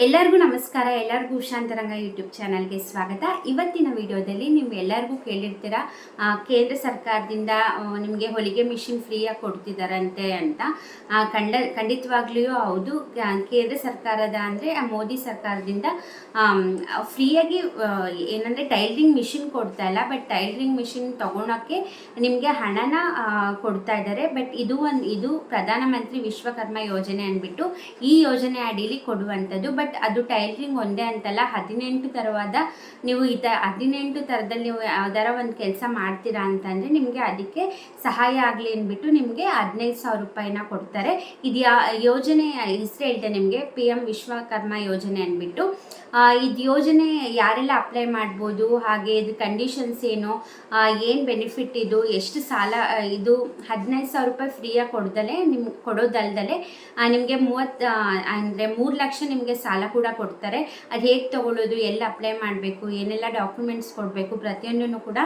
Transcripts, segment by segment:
ಎಲ್ಲರಿಗೂ ನಮಸ್ಕಾರ. ಎಲ್ಲರಿಗೂ ಉಷಾಂತರಂಗ ಯೂಟ್ಯೂಬ್ ಚಾನಲ್ಗೆ ಸ್ವಾಗತ. ಇವತ್ತಿನ ವಿಡಿಯೋದಲ್ಲಿ ನೀವು ಎಲ್ಲರಿಗೂ ಕೇಳಿರ್ತೀರ, ಕೇಂದ್ರ ಸರ್ಕಾರದಿಂದ ನಿಮಗೆ ಹೊಲಿಗೆ ಮಿಷಿನ್ ಫ್ರೀಯಾಗಿ ಕೊಡ್ತಿದ್ದಾರಂತೆ ಅಂತ. ಖಂಡಿತವಾಗ್ಲೂ ಹೌದು. ಕೇಂದ್ರ ಸರ್ಕಾರದ ಅಂದರೆ ಮೋದಿ ಸರ್ಕಾರದಿಂದ ಫ್ರೀಯಾಗಿ ಏನಂದರೆ ಟೈಲರಿಂಗ್ ಮಿಷಿನ್ ಕೊಡ್ತಾ ಇಲ್ಲ, ಬಟ್ ಟೈಲರಿಂಗ್ ಮಿಷಿನ್ ತೊಗೊಳಕ್ಕೆ ನಿಮಗೆ ಹಣನ ಕೊಡ್ತಾ ಇದ್ದಾರೆ. ಬಟ್ ಇದು ಪ್ರಧಾನಮಂತ್ರಿ ವಿಶ್ವಕರ್ಮ ಯೋಜನೆ ಅಂದ್ಬಿಟ್ಟು ಈ ಯೋಜನೆ ಅಡಿಲಿ ಕೊಡುವಂಥದ್ದು. ಬಟ್ ಅದು ಟೈಲರಿಂಗ್ ಒಂದೇ ಅಂತಲ್ಲ, 18 ಥರವಾದ ನೀವು 18 ಥರದಲ್ಲಿ ನೀವು ಯಾವ್ದಾರ ಒಂದು ಕೆಲಸ ಮಾಡ್ತೀರಾ ಅಂತಂದರೆ ನಿಮಗೆ ಅದಕ್ಕೆ ಸಹಾಯ ಆಗಲಿ ಅಂದ್ಬಿಟ್ಟು ನಿಮಗೆ 15,000 ರೂಪಾಯಿನ ಕೊಡ್ತಾರೆ. ಇದು ಯೋಜನೆ ಹೆಸರು ಹೇಳ್ತೆ ನಿಮಗೆ, PM ವಿಶ್ವಕರ್ಮ ಯೋಜನೆ ಅಂದ್ಬಿಟ್ಟು. ಇದು ಯೋಜನೆ ಯಾರೆಲ್ಲ ಅಪ್ಲೈ ಮಾಡ್ಬೋದು, ಹಾಗೆ ಇದು ಕಂಡೀಷನ್ಸ್ ಏನು, ಏನು ಬೆನಿಫಿಟ್, ಇದು ಎಷ್ಟು ಸಾಲ, ಇದು 15,000 ರೂಪಾಯಿ ಫ್ರೀಯಾಗಿ ಕೊಡೋದಲ್ದಲೆ ನಿಮಗೆ 3 ಲಕ್ಷ ನಿಮಗೆ ಸಾಲ ಕೂಡ ಕೊಡ್ತಾರೆ. ಅದು ಹೇಗೆ ತೊಗೊಳ್ಳೋದು, ಎಲ್ಲ ಅಪ್ಲೈ ಮಾಡಬೇಕು, ಏನೆಲ್ಲ ಡಾಕ್ಯುಮೆಂಟ್ಸ್ ಕೊಡಬೇಕು, ಪ್ರತಿಯೊಂದನ್ನು ಕೂಡ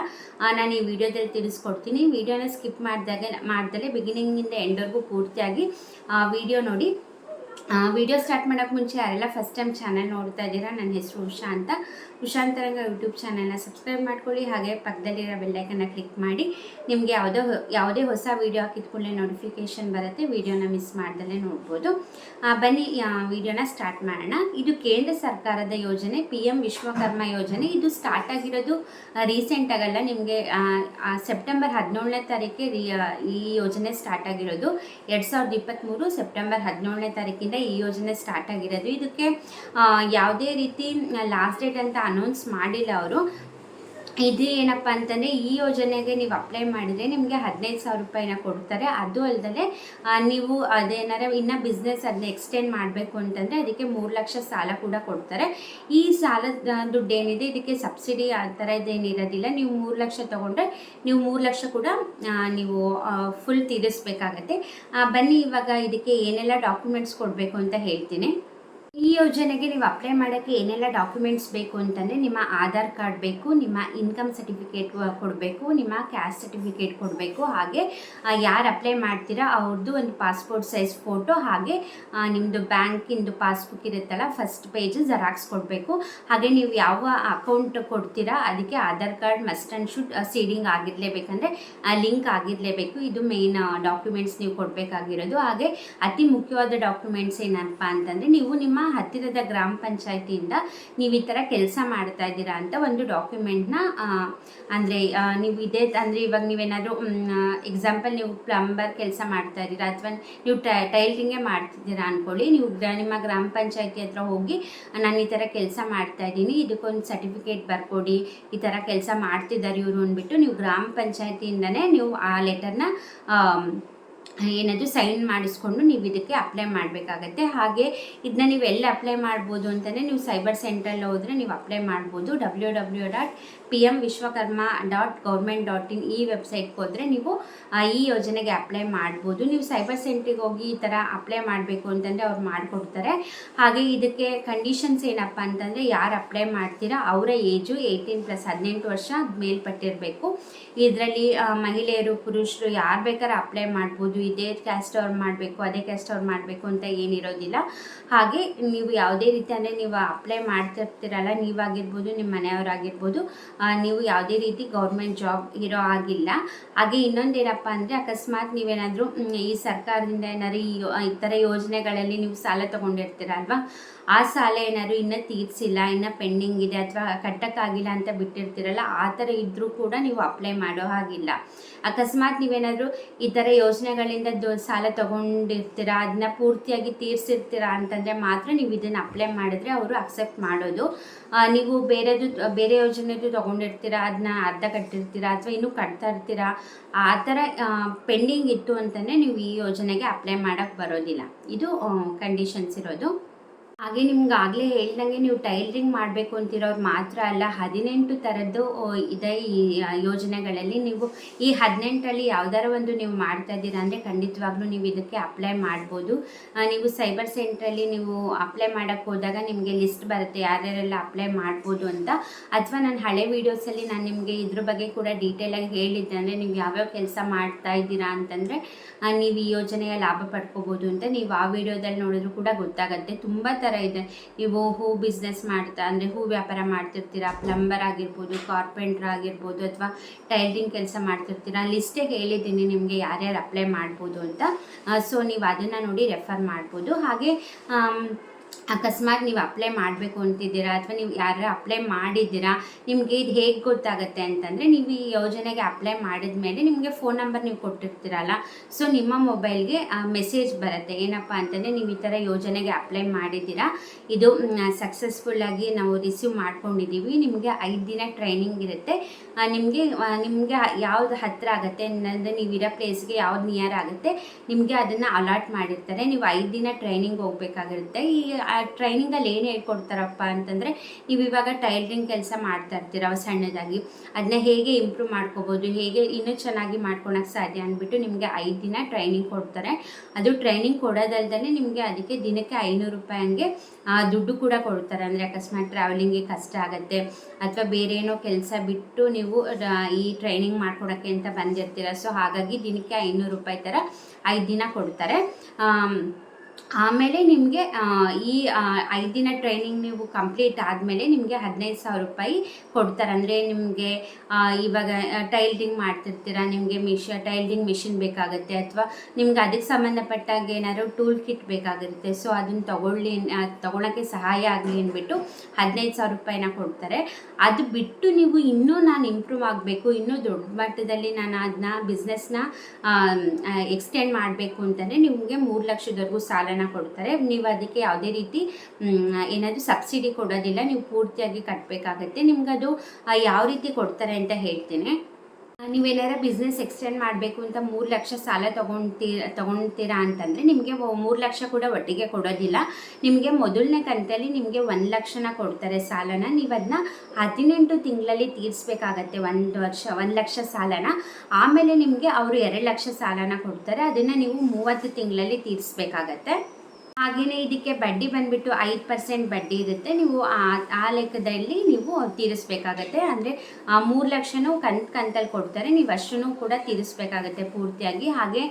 ನಾನು ಈ ವಿಡಿಯೋದಲ್ಲಿ ತಿಳಿಸ್ಕೊಡ್ತೀನಿ. ವಿಡಿಯೋನ ಸ್ಕಿಪ್ ಮಾಡ್ದಲೆ ಬಿಗಿನಿಂಗಿಂದ ಎಂಡ್ವರೆಗೂ ಪೂರ್ತಿಯಾಗಿ ವಿಡಿಯೋ ನೋಡಿ. ವಿಡಿಯೋ ಸ್ಟಾರ್ಟ್ ಮಾಡೋಕ್ಕೆ ಮುಂಚೆ ಯಾರೆಲ್ಲ ಫಸ್ಟ್ ಟೈಮ್ ಚಾನಲ್ ನೋಡ್ತಾ ಇದ್ದೀರಾ, ನನ್ನ ಹೆಸರು ಉಷಾ ಅಂತ. ಉಷಾಂತರಂಗ ಯೂಟ್ಯೂಬ್ ಚಾನಲ್ನ ಸಬ್ಸ್ಕ್ರೈಬ್ ಮಾಡ್ಕೊಳ್ಳಿ, ಹಾಗೆ ಪಕ್ಕದಲ್ಲಿರೋ ಬೆಲ್ಲೈಕನ್ನ ಕ್ಲಿಕ್ ಮಾಡಿ. ನಿಮಗೆ ಯಾವುದೇ ಹೊಸ ವೀಡಿಯೋ ಹಾಕಿದ ಕೂಡಲೇ ನೋಟಿಫಿಕೇಷನ್ ಬರುತ್ತೆ, ವಿಡಿಯೋನ ಮಿಸ್ ಮಾಡ್ದಲೇ ನೋಡ್ಬೋದು. ಬನ್ನಿ ವಿಡಿಯೋನ ಸ್ಟಾರ್ಟ್ ಮಾಡೋಣ. ಇದು ಕೇಂದ್ರ ಸರ್ಕಾರದ ಯೋಜನೆ, PM ವಿಶ್ವಕರ್ಮ ಯೋಜನೆ. ಇದು ಸ್ಟಾರ್ಟ್ ಆಗಿರೋದು ರೀಸೆಂಟ್ ಆಗಲ್ಲ, ನಿಮಗೆ ಸೆಪ್ಟೆಂಬರ್ 17ನೇ ತಾರೀಕಿಗೆ ಈ ಯೋಜನೆ ಸ್ಟಾರ್ಟ್ ಆಗಿರೋದು. 2023 ಸೆಪ್ಟೆಂಬರ್ 17ನೇ ತಾರೀಕಿಂದ ಈ ಯೋಜನೆ ಸ್ಟಾರ್ಟ್ ಆಗಿರೋದು. ಇದಕ್ಕೆ ಯಾವುದೇ ರೀತಿ ಲಾಸ್ಟ್ ಡೇಟ್ ಅಂತ ಅನೌನ್ಸ್ ಮಾಡಿಲ್ಲ ಅವರು. ಇದು ಏನಪ್ಪ ಅಂತಂದರೆ, ಈ ಯೋಜನೆಗೆ ನೀವು ಅಪ್ಲೈ ಮಾಡಿದರೆ ನಿಮಗೆ 15,000 ರೂಪಾಯಿನ ಕೊಡ್ತಾರೆ. ಅದು ಅಲ್ಲದೆ ನೀವು ಅದೇನಾರ ಇನ್ನೂ ಬಿಸ್ನೆಸ್ ಅದನ್ನ ಎಕ್ಸ್ಟೆಂಡ್ ಮಾಡಬೇಕು ಅಂತಂದರೆ ಅದಕ್ಕೆ 3 ಲಕ್ಷ ಸಾಲ ಕೂಡ ಕೊಡ್ತಾರೆ. ಈ ಸಾಲದ ದುಡ್ಡು ಏನಿದೆ ಇದಕ್ಕೆ ಸಬ್ಸಿಡಿ ಆ ಥರ ಇದೇನಿರೋದಿಲ್ಲ. ನೀವು 3 ಲಕ್ಷ ತೊಗೊಂಡ್ರೆ ನೀವು 3 ಲಕ್ಷ ಕೂಡ ನೀವು ಫುಲ್ ತೀರಿಸಬೇಕಾಗತ್ತೆ. ಬನ್ನಿ ಇವಾಗ ಇದಕ್ಕೆ ಏನೆಲ್ಲ ಡಾಕ್ಯುಮೆಂಟ್ಸ್ ಕೊಡಬೇಕು ಅಂತ ಹೇಳ್ತೀನಿ. ಈ ಯೋಜನೆಗೆ ನೀವು ಅಪ್ಲೈ ಮಾಡೋಕ್ಕೆ ಏನೆಲ್ಲ ಡಾಕ್ಯುಮೆಂಟ್ಸ್ ಬೇಕು ಅಂತಂದರೆ, ನಿಮ್ಮ ಆಧಾರ್ ಕಾರ್ಡ್ ಬೇಕು, ನಿಮ್ಮ ಇನ್ಕಮ್ ಸರ್ಟಿಫಿಕೇಟ್ ಕೊಡಬೇಕು, ನಿಮ್ಮ ಕ್ಯಾಸ್ಟ್ ಸರ್ಟಿಫಿಕೇಟ್ ಕೊಡಬೇಕು, ಹಾಗೆ ಯಾರು ಅಪ್ಲೈ ಮಾಡ್ತೀರಾ ಅವ್ರದ್ದು ಒಂದು ಪಾಸ್ಪೋರ್ಟ್ ಸೈಜ್ ಫೋಟೋ, ಹಾಗೆ ನಿಮ್ಮದು ಬ್ಯಾಂಕಿಂದು ಪಾಸ್ಬುಕ್ ಇರುತ್ತಲ್ಲ ಫಸ್ಟ್ ಪೇಜ್ ಜೆರಾಕ್ಸ್ ಕೊಡಬೇಕು. ಹಾಗೆ ನೀವು ಯಾವ ಅಕೌಂಟ್ ಕೊಡ್ತೀರಾ ಅದಕ್ಕೆ Aadhaar card must and should seeding ಆಗಿರಲೇಬೇಕಂದ್ರೆ ಲಿಂಕ್ ಆಗಿರಲೇಬೇಕು. ಇದು ಮೇನ್ ಡಾಕ್ಯುಮೆಂಟ್ಸ್ ನೀವು ಕೊಡಬೇಕಾಗಿರೋದು. ಹಾಗೆ ಅತಿ ಮುಖ್ಯವಾದ ಡಾಕ್ಯುಮೆಂಟ್ಸ್ ಏನಪ್ಪ ಅಂತಂದರೆ, ನೀವು ನಿಮ್ಮ ಹತ್ತಿರದ ಗ್ರಾಮ ಪಂಚಾಯತಿಯಿಂದ ನೀವು ಈ ಥರ ಕೆಲಸ ಮಾಡ್ತಾ ಇದ್ದೀರಾ ಅಂತ ಒಂದು ಡಾಕ್ಯುಮೆಂಟ್ನ, ಅಂದರೆ ನೀವು ಇದೇ ಅಂದರೆ ಇವಾಗ ನೀವೇನಾದರೂ ಎಕ್ಸಾಂಪಲ್ ನೀವು ಪ್ಲಂಬರ್ ಕೆಲಸ ಮಾಡ್ತಾ ಇದ್ದೀರಾ ಅಥವಾ ನೀವು ಟೈಲರಿಂಗೇ ಮಾಡ್ತಿದ್ದೀರಾ ಅಂದ್ಕೊಳ್ಳಿ. ನೀವು ನಿಮ್ಮ ಗ್ರಾಮ ಪಂಚಾಯತಿ ಹತ್ರ ಹೋಗಿ ನಾನು ಈ ಥರ ಕೆಲಸ ಮಾಡ್ತಾ ಇದ್ದೀನಿ, ಇದಕ್ಕೊಂದು ಸರ್ಟಿಫಿಕೇಟ್ ಬರ್ಕೊಡಿ, ಈ ಥರ ಕೆಲಸ ಮಾಡ್ತಿದ್ದಾರೆ ಇವರು ಅಂದ್ಬಿಟ್ಟು ನೀವು ಗ್ರಾಮ ಪಂಚಾಯತಿಯಿಂದನೇ ನೀವು ಆ ಲೆಟರ್ನ ಏನಾದರೂ ಸೈನ್ ಮಾಡಿಸ್ಕೊಂಡು ನೀವು ಇದಕ್ಕೆ ಅಪ್ಲೈ ಮಾಡಬೇಕಾಗತ್ತೆ. ಹಾಗೆ ಇದನ್ನ ನೀವು ಎಲ್ಲಿ ಅಪ್ಲೈ ಮಾಡ್ಬೋದು ಅಂತಲೇ ನೀವು ಸೈಬರ್ ಸೆಂಟ್ರಲ್ಲಿ ಹೋದರೆ ನೀವು ಅಪ್ಲೈ ಮಾಡ್ಬೋದು. www.pmvishwakarma.government.in ಈ ವೆಬ್ಸೈಟ್ಗೆ ಹೋದರೆ ನೀವು ಈ ಯೋಜನೆಗೆ ಅಪ್ಲೈ ಮಾಡ್ಬೋದು. ನೀವು ಸೈಬರ್ ಸೆಂಟ್ರಿಗೆ ಹೋಗಿ ಈ ಥರ ಅಪ್ಲೈ ಮಾಡಬೇಕು ಅಂತಂದರೆ ಅವ್ರು ಮಾಡಿಕೊಡ್ತಾರೆ. ಹಾಗೆ ಇದಕ್ಕೆ ಕಂಡೀಷನ್ಸ್ ಏನಪ್ಪ ಅಂತಂದರೆ, ಯಾರು ಅಪ್ಲೈ ಮಾಡ್ತೀರಾ ಅವರ ಏಜು 18+ 18 ವರ್ಷ ಮೇಲ್ಪಟ್ಟಿರಬೇಕು. ಇದರಲ್ಲಿ ಮಹಿಳೆಯರು ಪುರುಷರು ಯಾರು ಬೇಕಾದ್ರೆ ಅಪ್ಲೈ ಮಾಡ್ಬೋದು. ಇದೇ ಕ್ಯಾಸ್ಟ್ ಅವ್ರು ಮಾಡಬೇಕು ಅದೇ ಕ್ಯಾಸ್ಟ್ ಅವ್ರು ಮಾಡಬೇಕು ಅಂತ ಏನಿರೋದಿಲ್ಲ. ಹಾಗೆ ನೀವು ಯಾವುದೇ ರೀತಿ ಅಂದರೆ ನೀವು ಅಪ್ಲೈ ಮಾಡ್ತಿರ್ತೀರಲ್ಲ, ನೀವಾಗಿರ್ಬೋದು ನಿಮ್ಮ ಮನೆಯವರಾಗಿರ್ಬೋದು, ನೀವು ಯಾವುದೇ ರೀತಿ ಗೌರ್ಮೆಂಟ್ ಜಾಬ್ ಇರೋ ಆಗಿಲ್ಲ. ಹಾಗೆ ಇನ್ನೊಂದೇನಪ್ಪ ಅಂದರೆ, ಅಕಸ್ಮಾತ್ ನೀವೇನಾದರೂ ಈ ಸರ್ಕಾರದಿಂದ ಏನಾದ್ರು ಈ ಥರ ಯೋಜನೆಗಳಲ್ಲಿ ನೀವು ಸಾಲ ತೊಗೊಂಡಿರ್ತೀರಲ್ವ, ಆ ಸಾಲ ಏನಾದ್ರು ಇನ್ನೂ ತೀರಿಸಿಲ್ಲ, ಇನ್ನೂ ಪೆಂಡಿಂಗ್ ಇದೆ ಅಥವಾ ಕಟ್ಟಕ್ಕಾಗಿಲ್ಲ ಅಂತ ಬಿಟ್ಟಿರ್ತೀರಲ್ಲ, ಆ ಥರ ಇದ್ದರೂ ಕೂಡ ನೀವು ಅಪ್ಲೈ ಮಾಡೋ ಹಾಗಿಲ್ಲ. ಅಕಸ್ಮಾತ್ ನೀವೇನಾದರೂ ಈ ಥರ ಯೋಜನೆಗಳಿಂದ ಸಾಲ ತೊಗೊಂಡಿರ್ತೀರ, ಅದನ್ನ ಪೂರ್ತಿಯಾಗಿ ತೀರಿಸಿರ್ತೀರಾ ಅಂತಂದರೆ ಮಾತ್ರ ನೀವು ಇದನ್ನು ಅಪ್ಲೈ ಮಾಡಿದ್ರೆ ಅವರು ಅಕ್ಸೆಪ್ಟ್ ಮಾಡೋದು. ನೀವು ಬೇರೆ ಯೋಜನೆದು ತೊಗೊಂಡಿರ್ತೀರ, ಅದನ್ನ ಅರ್ಧ ಕಟ್ಟಿರ್ತೀರಾ ಅಥವಾ ಇನ್ನೂ ಕಟ್ತಾ ಇರ್ತೀರಾ, ಆ ಥರ ಪೆಂಡಿಂಗ್ ಇತ್ತು ಅಂತಲೇ ನೀವು ಈ ಯೋಜನೆಗೆ ಅಪ್ಲೈ ಮಾಡೋಕ್ಕೆ ಬರೋದಿಲ್ಲ. ಇದು ಕಂಡೀಷನ್ಸ್ ಇರೋದು. ಹಾಗೆ ನಿಮ್ಗೆ ಆಗಲೇ ಹೇಳ್ದಂಗೆ ನೀವು ಟೈಲರಿಂಗ್ ಮಾಡಬೇಕು ಅಂತಿರೋರು ಮಾತ್ರ ಅಲ್ಲ, 18 ಥರದ್ದು ಇದೆ ಈ ಯೋಜನೆಗಳಲ್ಲಿ. ನೀವು ಈ 18ರಲ್ಲಿ ಯಾವ್ದಾರ ಒಂದು ನೀವು ಮಾಡ್ತಾ ಇದ್ದೀರಾ ಅಂದರೆ ಖಂಡಿತವಾಗ್ಲೂ ನೀವು ಇದಕ್ಕೆ ಅಪ್ಲೈ ಮಾಡ್ಬೋದು. ನೀವು ಸೈಬರ್ ಸೆಂಟ್ರಲ್ಲಿ ನೀವು ಅಪ್ಲೈ ಮಾಡೋಕ್ಕೆ ಹೋದಾಗ ನಿಮಗೆ ಲಿಸ್ಟ್ ಬರುತ್ತೆ ಯಾರ್ಯಾರೆಲ್ಲ ಅಪ್ಲೈ ಮಾಡ್ಬೋದು ಅಂತ. ಅಥವಾ ನನ್ನ ಹಳೆ ವೀಡಿಯೋಸಲ್ಲಿ ನಾನು ನಿಮಗೆ ಇದ್ರ ಬಗ್ಗೆ ಕೂಡ ಡೀಟೇಲಾಗಿ ಹೇಳಿದ್ದೆ. ಅಂದರೆ ನೀವು ಯಾವ್ಯಾವ ಕೆಲಸ ಮಾಡ್ತಾ ಇದ್ದೀರಾ ಅಂತಂದರೆ ನೀವು ಈ ಯೋಜನೆಯ ಲಾಭ ಪಡ್ಕೋಬೋದು ಅಂತ. ನೀವು ಆ ವಿಡಿಯೋದಲ್ಲಿ ನೋಡಿದ್ರು ಕೂಡ ಗೊತ್ತಾಗುತ್ತೆ. ತುಂಬ ಥರ ಇದೆ. ನೀವು ಹೂ ಬಿಸ್ನೆಸ್ ಅಂದರೆ ಹೂ ವ್ಯಾಪಾರ ಮಾಡ್ತಿರ್ತೀರಾ, ಪ್ಲಂಬರ್ ಆಗಿರ್ಬೋದು, ಕಾರ್ಪೆಂಟ್ರ್ ಆಗಿರ್ಬೋದು, ಅಥವಾ ಟೈಲರಿಂಗ್ ಕೆಲಸ ಮಾಡ್ತಿರ್ತೀರಾ. ಲಿಸ್ಟಿಗೆ ಹೇಳಿದ್ದೀನಿ ನಿಮಗೆ ಯಾರ್ಯಾರು ಅಪ್ಲೈ ಮಾಡ್ಬೋದು ಅಂತ. ಸೊ ನೀವು ಅದನ್ನು ನೋಡಿ ರೆಫರ್ ಮಾಡ್ಬೋದು. ಹಾಗೆ ಅಕಸ್ಮಾತ್ ನೀವು ಅಪ್ಲೈ ಮಾಡಬೇಕು ಅಂತಿದ್ದೀರಾ ಅಥವಾ ನೀವು ಯಾರು ಅಪ್ಲೈ ಮಾಡಿದ್ದೀರಾ, ನಿಮಗೆ ಇದು ಹೇಗೆ ಗೊತ್ತಾಗುತ್ತೆ ಅಂತಂದರೆ, ನೀವು ಈ ಯೋಜನೆಗೆ ಅಪ್ಲೈ ಮಾಡಿದ ಮೇಲೆ ನಿಮಗೆ ಫೋನ್ ನಂಬರ್ ನೀವು ಕೊಟ್ಟಿರ್ತೀರಲ್ಲ, ಸೊ ನಿಮ್ಮ ಮೊಬೈಲ್ಗೆ ಮೆಸೇಜ್ ಬರುತ್ತೆ. ಏನಪ್ಪ ಅಂತಂದರೆ, ನೀವು ಈ ಥರ ಯೋಜನೆಗೆ ಅಪ್ಲೈ ಮಾಡಿದ್ದೀರಾ, ಇದು ಸಕ್ಸಸ್ಫುಲ್ಲಾಗಿ ನಾವು ರಿಸೀವ್ ಮಾಡ್ಕೊಂಡಿದ್ದೀವಿ, ನಿಮಗೆ 5 ದಿನ ಟ್ರೈನಿಂಗ್ ಇರುತ್ತೆ. ನಿಮಗೆ ಯಾವ್ದು ಹತ್ತಿರ ಆಗುತ್ತೆ ಅಂದರೆ ನೀವಿರೋ ಪ್ಲೇಸ್ಗೆ ಯಾವ್ದು ನಿಯರ್ ಆಗುತ್ತೆ ನಿಮಗೆ ಅದನ್ನು ಅಲಾಟ್ ಮಾಡಿರ್ತಾರೆ. ನೀವು 5 ದಿನ ಟ್ರೈನಿಂಗ್ ಹೋಗ್ಬೇಕಾಗಿರುತ್ತೆ. ಈ ಟ್ರೈನಿಂಗಲ್ಲಿ ಏನು ಹೇಳ್ಕೊಡ್ತಾರಪ್ಪ ಅಂತಂದರೆ, ನೀವು ಇವಾಗ ಟೈಲರಿಂಗ್ ಕೆಲಸ ಮಾಡ್ತಾ ಇರ್ತೀರ ಸಣ್ಣದಾಗಿ, ಅದನ್ನ ಹೇಗೆ ಇಂಪ್ರೂವ್ ಮಾಡ್ಕೋಬೋದು, ಹೇಗೆ ಇನ್ನೂ ಚೆನ್ನಾಗಿ ಮಾಡ್ಕೊಳಕ್ಕೆ ಸಾಧ್ಯ ಅಂದ್ಬಿಟ್ಟು ನಿಮಗೆ 5 ದಿನ ಟ್ರೈನಿಂಗ್ ಕೊಡ್ತಾರೆ. ಅದು ಟ್ರೈನಿಂಗ್ ಕೊಡೋದಲ್ದೇ ನಿಮಗೆ ಅದಕ್ಕೆ ದಿನಕ್ಕೆ 500 ರೂಪಾಯಿ ಹಂಗೆ ದುಡ್ಡು ಕೂಡ ಕೊಡ್ತಾರೆ. ಅಂದರೆ ಅಕಸ್ಮಾತ್ ಟ್ರಾವೆಲಿಂಗಿಗೆ ಕಷ್ಟ ಆಗುತ್ತೆ ಅಥವಾ ಬೇರೆ ಏನೋ ಕೆಲಸ ಬಿಟ್ಟು ನೀವು ಈ ಟ್ರೈನಿಂಗ್ ಮಾಡ್ಕೊಡೋಕ್ಕೆ ಅಂತ ಬಂದಿರ್ತೀರ. ಸೊ ಹಾಗಾಗಿ ದಿನಕ್ಕೆ 500 ರೂಪಾಯಿ ಥರ 5 ದಿನ ಕೊಡ್ತಾರೆ. ಆಮೇಲೆ ನಿಮಗೆ ಈ 5 ದಿನ ಟ್ರೈನಿಂಗ್ ನೀವು ಕಂಪ್ಲೀಟ್ ಆದಮೇಲೆ ನಿಮಗೆ 15,000 ರೂಪಾಯಿ ಕೊಡ್ತಾರೆ. ಅಂದರೆ ನಿಮಗೆ ಇವಾಗ ಟೈಲರಿಂಗ್ ಮಾಡ್ತಿರ್ತೀರ, ನಿಮಗೆ ಟೈಲರಿಂಗ್ ಮಿಷಿನ್ ಬೇಕಾಗುತ್ತೆ ಅಥವಾ ನಿಮ್ಗೆ ಅದಕ್ಕೆ ಸಂಬಂಧಪಟ್ಟಾಗ ಏನಾದ್ರು ಟೂಲ್ ಕಿಟ್ ಬೇಕಾಗಿರುತ್ತೆ. ಸೊ ಅದನ್ನು ತೊಗೊಳಕ್ಕೆ ಸಹಾಯ ಆಗಲಿ ಅಂದ್ಬಿಟ್ಟು 15,000 ರೂಪಾಯಿನ ಕೊಡ್ತಾರೆ. ಅದು ಬಿಟ್ಟು ನೀವು ಇನ್ನೂ ನಾನು ಇಂಪ್ರೂವ್ ಆಗಬೇಕು, ಇನ್ನೂ ದೊಡ್ಡ ಮಟ್ಟದಲ್ಲಿ ನಾನು ಅದನ್ನ ಬಿಸ್ನೆಸ್ನ ಎಕ್ಸ್ಟೆಂಡ್ ಮಾಡಬೇಕು ಅಂತಂದರೆ ನಿಮಗೆ 3 ಲಕ್ಷದವರೆಗೂ ಸಾಲನ ಕೊಡ್ತಾರೆ. ನೀವು ಅದಕ್ಕೆ ಯಾವುದೇ ರೀತಿ ಏನಾದರೂ ಸಬ್ಸಿಡಿ ಕೊಡೋದಿಲ್ಲ, ನೀವು ಪೂರ್ತಿಯಾಗಿ ಕಟ್ಟಬೇಕಾಗತ್ತೆ. ನಿಮ್ಗದು ಯಾವ ರೀತಿ ಕೊಡ್ತಾರೆ ಅಂತ ಹೇಳ್ತೀನಿ. ನೀವೆಲ್ಲಾರ ಬಿಸ್ನೆಸ್ ಎಕ್ಸ್ಟೆಂಡ್ ಮಾಡಬೇಕು ಅಂತ 3 ಲಕ್ಷ ಸಾಲ ತೊಗೊಳ್ತೀರಾ ಅಂತಂದರೆ ನಿಮಗೆ 3 ಲಕ್ಷ ಕೂಡ ಒಟ್ಟಿಗೆ ಕೊಡೋದಿಲ್ಲ. ನಿಮಗೆ ಮೊದಲನೇ ಕಂತಲ್ಲಿ ನಿಮಗೆ 1 ಲಕ್ಷನ ಕೊಡ್ತಾರೆ ಸಾಲನ. ನೀವು ಅದನ್ನ 18 ತಿಂಗಳಲ್ಲಿ ತೀರಿಸ್ಬೇಕಾಗತ್ತೆ. 1 ಲಕ್ಷ ಸಾಲನ. ಆಮೇಲೆ ನಿಮಗೆ ಅವರು 2 ಲಕ್ಷ ಸಾಲನ ಕೊಡ್ತಾರೆ. ಅದನ್ನು ನೀವು 30 ತಿಂಗಳಲ್ಲಿ ತೀರಿಸ್ಬೇಕಾಗತ್ತೆ. ಹಾಗೆಯೇ ಇದಕ್ಕೆ ಬಡ್ಡಿ ಬಂದುಬಿಟ್ಟು 5% ಬಡ್ಡಿ ಇರುತ್ತೆ. ನೀವು ಆ ಲೆಕ್ಕದಲ್ಲಿ ನೀವು ತೀರಿಸ್ಬೇಕಾಗತ್ತೆ. ಅಂದರೆ 3 ಲಕ್ಷನೂ ಕಂತಲ್ಲಿ ಕೊಡ್ತಾರೆ, ನೀವು ಅಷ್ಟನ್ನು ಕೂಡ ತೀರಿಸ್ಬೇಕಾಗತ್ತೆ ಪೂರ್ತಿಯಾಗಿ. ಹಾಗೆ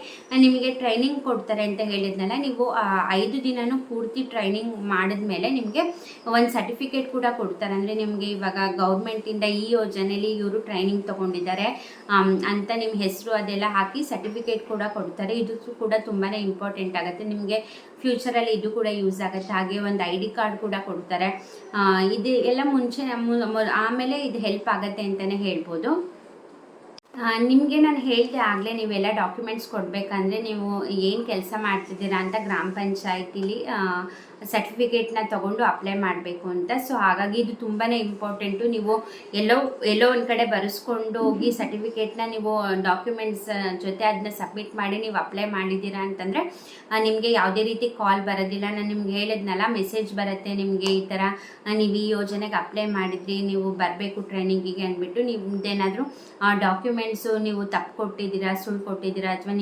ನಿಮಗೆ ಟ್ರೈನಿಂಗ್ ಕೊಡ್ತಾರೆ ಅಂತ ಹೇಳಿದ್ನಲ್ಲ, ನೀವು 5 ದಿನನೂ ಪೂರ್ತಿ ಟ್ರೈನಿಂಗ್ ಮಾಡಿದ್ಮೇಲೆ ನಿಮಗೆ ಒಂದು ಸರ್ಟಿಫಿಕೇಟ್ ಕೂಡ ಕೊಡ್ತಾರೆ. ಅಂದರೆ ನಿಮಗೆ ಇವಾಗ ಗೌರ್ಮೆಂಟಿಂದ ಈ ಯೋಜನೆಯಲ್ಲಿ ಇವರು ಟ್ರೈನಿಂಗ್ ತೊಗೊಂಡಿದ್ದಾರೆ ಅಂತ ನಿಮ್ಮ ಹೆಸರು ಅದೆಲ್ಲ ಹಾಕಿ ಸರ್ಟಿಫಿಕೇಟ್ ಕೂಡ ಕೊಡ್ತಾರೆ. ಇದು ಕೂಡ ತುಂಬಾ ಇಂಪಾರ್ಟೆಂಟ್ ಆಗುತ್ತೆ ನಿಮಗೆ ಫ್ಯೂಚರಲ್ಲಿ, ಇದು ಕೂಡ ಯೂಸ್ ಆಗುತ್ತೆ. ಹಾಗೆ ಒಂದು ID ಕಾರ್ಡ್ ಕೂಡ ಕೊಡ್ತಾರೆ. ಇದು ಎಲ್ಲ ಆಮೇಲೆ ಇದು ಹೆಲ್ಪ್ ಆಗುತ್ತೆ ಅಂತಲೇ ಹೇಳ್ಬೋದು. ನಿಮಗೆ ನಾನು ಹೇಳಿದೆ ಆಗಲೇ, ನೀವೆಲ್ಲ ಡಾಕ್ಯುಮೆಂಟ್ಸ್ ಕೊಡಬೇಕಂದ್ರೆ ನೀವು ಏನು ಕೆಲಸ ಮಾಡ್ತಿದ್ದೀರಾ ಅಂತ ಗ್ರಾಮ ಪಂಚಾಯತಿಲಿ ಸರ್ಟಿಫಿಕೇಟ್ನ ತೊಗೊಂಡು ಅಪ್ಲೈ ಮಾಡಬೇಕು ಅಂತ. ಸೊ ಹಾಗಾಗಿ ಇದು ತುಂಬಾ ಇಂಪಾರ್ಟೆಂಟು. ನೀವು ಎಲ್ಲೋ ಒಂದು ಕಡೆ ಬರೆಸ್ಕೊಂಡು ಹೋಗಿ ಸರ್ಟಿಫಿಕೇಟ್ನ ನೀವು ಡಾಕ್ಯುಮೆಂಟ್ಸ್ ಜೊತೆ ಅದನ್ನ ಸಬ್ಮಿಟ್ ಮಾಡಿ ನೀವು ಅಪ್ಲೈ ಮಾಡಿದ್ದೀರಾ ಅಂತಂದರೆ ನಿಮಗೆ ಯಾವುದೇ ರೀತಿ ಕಾಲ್ ಬರೋದಿಲ್ಲ. ನಾನು ನಿಮ್ಗೆ ಹೇಳಿದ್ನಲ್ಲ, ಮೆಸೇಜ್ ಬರುತ್ತೆ ನಿಮಗೆ, ಈ ಥರ ನೀವು ಈ ಯೋಜನೆಗೆ ಅಪ್ಲೈ ಮಾಡಿದ್ರಿ, ನೀವು ಬರಬೇಕು ಟ್ರೈನಿಂಗಿಗೆ ಅಂದ್ಬಿಟ್ಟು. ನಿಮ್ದೇನಾದರೂ ಡಾಕ್ಯುಮೆಂಟ್ಸು ನೀವು ತಪ್ಪು ಕೊಟ್ಟಿದ್ದೀರಾ, ಸುಳ್ಳು ಕೊಟ್ಟಿದ್ದೀರಾ, ಅಥವಾ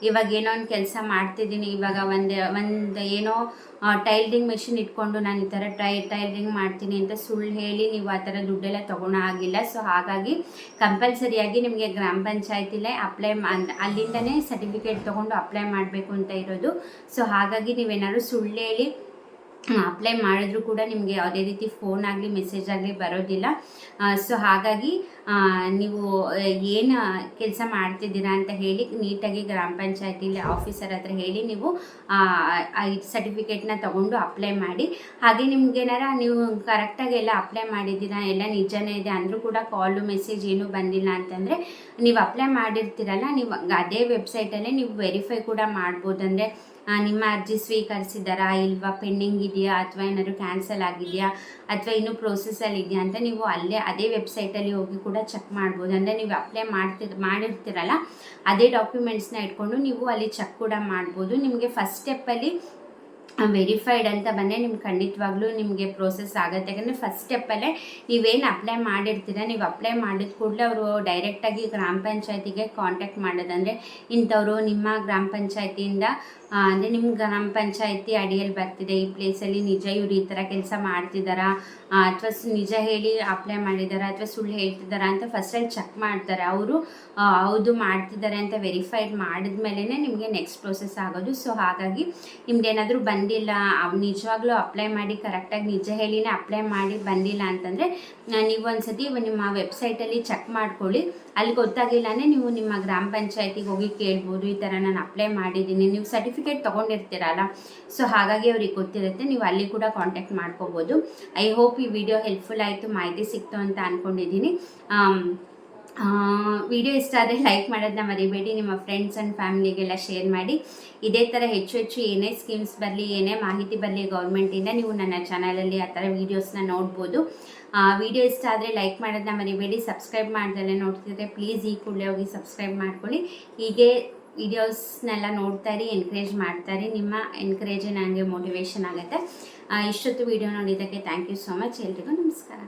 ಇವಾಗ ಏನೋ ಒಂದು ಕೆಲಸ ಮಾಡ್ತಿದ್ದೀನಿ, ಇವಾಗ ಒಂದು ಏನೋ ಟೈಲರಿಂಗ್ ಮೆಷಿನ್ ಇಟ್ಕೊಂಡು ನಾನು ಈ ಥರ ಟೈಲರಿಂಗ್ ಮಾಡ್ತೀನಿ ಅಂತ ಸುಳ್ಳು ಹೇಳಿ ನೀವು ಆ ಥರ ದುಡ್ಡೆಲ್ಲ ತೊಗೊಳೋ ಆಗಿಲ್ಲ. ಸೊ ಹಾಗಾಗಿ ಕಂಪಲ್ಸರಿಯಾಗಿ ನಿಮಗೆ ಗ್ರಾಮ ಪಂಚಾಯತಿಲೇ ಅಲ್ಲಿಂದನೇ ಸರ್ಟಿಫಿಕೇಟ್ ತೊಗೊಂಡು ಅಪ್ಲೈ ಮಾಡಬೇಕು ಅಂತ ಇರೋದು. ಸೊ ಹಾಗಾಗಿ ನೀವೇನಾದ್ರು ಸುಳ್ಳು ಹೇಳಿ ಅಪ್ಲೈ ಮಾಡಿದ್ರು ಕೂಡ ನಿಮಗೆ ಯಾವುದೇ ರೀತಿ ಫೋನ್ ಆಗಲಿ ಮೆಸೇಜ್ ಆಗಲಿ ಬರೋದಿಲ್ಲ. ಸೊ ಹಾಗಾಗಿ ನೀವು ಏನು ಕೆಲಸ ಮಾಡ್ತಿದ್ದೀರಾ ಅಂತ ಹೇಳಿ ನೀಟಾಗಿ ಗ್ರಾಮ ಪಂಚಾಯತಿಲಿ ಆಫೀಸರ್ ಹತ್ರ ಹೇಳಿ ನೀವು ಸರ್ಟಿಫಿಕೇಟ್ನ ತೊಗೊಂಡು ಅಪ್ಲೈ ಮಾಡಿ. ಹಾಗೆ ನಿಮ್ಗೇನಾರ ನೀವು ಕರೆಕ್ಟಾಗಿ ಎಲ್ಲ ಅಪ್ಲೈ ಮಾಡಿದ್ದೀರಾ, ಎಲ್ಲ ನಿಜನೇ ಇದೆ ಅಂದರೂ ಕೂಡ ಕಾಲು ಮೆಸೇಜ್ ಏನೂ ಬಂದಿಲ್ಲ ಅಂತಂದರೆ ನೀವು ಅಪ್ಲೈ ಮಾಡಿರ್ತೀರಲ್ಲ, ನೀವು ಅದೇ ವೆಬ್ಸೈಟಲ್ಲೇ ನೀವು ವೆರಿಫೈ ಕೂಡ ಮಾಡ್ಬೋದು. ಅಂದರೆ ನಿಮ್ಮ ಅರ್ಜಿ ಸ್ವೀಕರಿಸಿದಾರಾ ಇಲ್ವಾ, ಪೆಂಡಿಂಗ್ ಇದೆಯಾ, ಅಥವಾ ಏನಾದರೂ ಕ್ಯಾನ್ಸಲ್ ಆಗಿದೆಯಾ, ಅಥವಾ ಇನ್ನೂ ಪ್ರೋಸೆಸ್ಸಲ್ಲಿ ಇದೆಯಾ ಅಂತ ನೀವು ಅದೇ ವೆಬ್ಸೈಟಲ್ಲಿ ಹೋಗಿ ಕೂಡ ಚೆಕ್ ಮಾಡ್ಬೋದು. ಅಂದರೆ ನೀವು ಅಪ್ಲೈ ಮಾಡಿರ್ತೀರಲ್ಲ ಅದೇ ಡಾಕ್ಯುಮೆಂಟ್ಸ್ನ ಇಟ್ಕೊಂಡು ನೀವು ಅಲ್ಲಿ ಚೆಕ್ ಕೂಡ ಮಾಡ್ಬೋದು. ನಿಮಗೆ ಫಸ್ಟ್ ಸ್ಟೆಪ್ಪಲ್ಲಿ ವೆರಿಫೈಡ್ ಅಂತ ಬಂದರೆ ನಿಮ್ಗೆ ಖಂಡಿತವಾಗ್ಲೂ ನಿಮಗೆ ಪ್ರೋಸೆಸ್ ಆಗುತ್ತೆ. ಯಾಕಂದರೆ ಫಸ್ಟ್ ಸ್ಟೆಪ್ಪಲ್ಲೇ ನೀವೇನು ಅಪ್ಲೈ ಮಾಡಿರ್ತೀರ, ನೀವು ಅಪ್ಲೈ ಮಾಡಿದ ಕೂಡಲೇ ಅವರು ಡೈರೆಕ್ಟಾಗಿ ಗ್ರಾಮ ಪಂಚಾಯತಿಗೆ ಕಾಂಟ್ಯಾಕ್ಟ್ ಮಾಡೋದಂದರೆ ಇಂಥವರು ನಿಮ್ಮ ಗ್ರಾಮ ಪಂಚಾಯತಿಯಿಂದ ಅಂದರೆ ನಿಮ್ಮ ಗ್ರಾಮ ಪಂಚಾಯತಿ ಅಡಿಯಲ್ಲಿ ಬರ್ತಿದೆ, ಈ ಪ್ಲೇಸಲ್ಲಿ ನಿಜ ಇವ್ರು ಈ ಥರ ಕೆಲಸ ಮಾಡ್ತಿದ್ದಾರಾ ಅಥವಾ ನಿಜ ಹೇಳಿ ಅಪ್ಲೈ ಮಾಡಿದಾರಾ ಅಥವಾ ಸುಳ್ಳು ಹೇಳ್ತಿದ್ದಾರಾ ಅಂತ ಫಸ್ಟಲ್ಲಿ ಚೆಕ್ ಮಾಡ್ತಾರೆ. ಅವರು ಹೌದು ಮಾಡ್ತಿದ್ದಾರೆ ಅಂತ ವೆರಿಫೈಡ್ ಮಾಡಿದ್ಮೇಲೆ ನಿಮಗೆ ನೆಕ್ಸ್ಟ್ ಪ್ರೋಸೆಸ್ ಆಗೋದು. ಸೊ ಹಾಗಾಗಿ ನಿಮ್ದೇನಾದರೂ ಬಂದಿಲ್ಲ, ನಿಜವಾಗ್ಲೂ ಅಪ್ಲೈ ಮಾಡಿ ಕರೆಕ್ಟಾಗಿ ನಿಜ ಹೇಳಿನೇ ಅಪ್ಲೈ ಮಾಡಿ ಬಂದಿಲ್ಲ ಅಂತಂದರೆ ನೀವು ಒಂದ್ಸತಿ ನಿಮ್ಮ ವೆಬ್ಸೈಟಲ್ಲಿ ಚೆಕ್ ಮಾಡ್ಕೊಳ್ಳಿ. ಅಲ್ಲಿ ಗೊತ್ತಾಗಿಲ್ಲ ಅಂದರೆ ನೀವು ನಿಮ್ಮ ಗ್ರಾಮ ಪಂಚಾಯತಿಗೆ ಹೋಗಿ ಕೇಳ್ಬೋದು, ಈ ಥರ ನಾನು ಅಪ್ಲೈ ಮಾಡಿದ್ದೀನಿ. ನೀವು ಸರ್ಟಿಫಿಕೇಟ್ ತೊಗೊಂಡಿರ್ತೀರಲ್ಲ, ಸೊ ಹಾಗಾಗಿ ಅವ್ರಿಗೆ ಗೊತ್ತಿರುತ್ತೆ, ನೀವು ಅಲ್ಲಿ ಕೂಡ ಕಾಂಟ್ಯಾಕ್ಟ್ ಮಾಡ್ಕೋಬೋದು. ಐ ಹೋಪ್ ಈ ವಿಡಿಯೋ ಹೆಲ್ಪ್ಫುಲ್ ಆಯಿತು, ಮಾಹಿತಿ ಸಿಕ್ತು ಅಂತ ಅಂದ್ಕೊಂಡಿದ್ದೀನಿ. ವಿಡಿಯೋ ಇಷ್ಟ ಆದರೆ ಲೈಕ್ ಮಾಡೋದನ್ನ ಮರಿಬೇಡಿ. ನಿಮ್ಮ ಫ್ರೆಂಡ್ಸ್ ಆ್ಯಂಡ್ ಫ್ಯಾಮಿಲಿಗೆಲ್ಲ ಶೇರ್ ಮಾಡಿ. ಇದೇ ಥರ ಹೆಚ್ಚು ಏನೇ ಸ್ಕೀಮ್ಸ್ ಬರಲಿ, ಏನೇ ಮಾಹಿತಿ ಬರಲಿ ಗೌರ್ಮೆಂಟಿಂದ, ನೀವು ನನ್ನ ಚಾನಲಲ್ಲಿ ಆ ಥರ ವೀಡಿಯೋಸ್ನ ನೋಡ್ಬೋದು. ವಿಡಿಯೋ ಇಷ್ಟ ಆದರೆ ಲೈಕ್ ಮಾಡೋದನ್ನ ಮರಿಬೇಡಿ. ಸಬ್ಸ್ಕ್ರೈಬ್ ಮಾಡ್ದಲ್ಲೇ ನೋಡ್ತಿದ್ರೆ ಪ್ಲೀಸ್ ಈ ಕೂಡಲೇ ಹೋಗಿ ಸಬ್ಸ್ಕ್ರೈಬ್ ಮಾಡ್ಕೊಳ್ಳಿ. ಹೀಗೆ ವಿಡಿಯೋಸ್ನೆಲ್ಲ ನೋಡ್ತಾಯಿರಿ, ಎನ್ಕರೇಜ್ ಮಾಡ್ತಾಯಿರಿ. ನಿಮ್ಮ ಎನ್ಕರೇಜೇ ನನಗೆ ಮೋಟಿವೇಶನ್ ಆಗುತ್ತೆ. ಇಷ್ಟೊತ್ತು ವಿಡಿಯೋ ನೋಡಿದ್ದಕ್ಕೆ ಥ್ಯಾಂಕ್ ಯು ಸೋ ಮಚ್. ಎಲ್ರಿಗೂ ನಮಸ್ಕಾರ.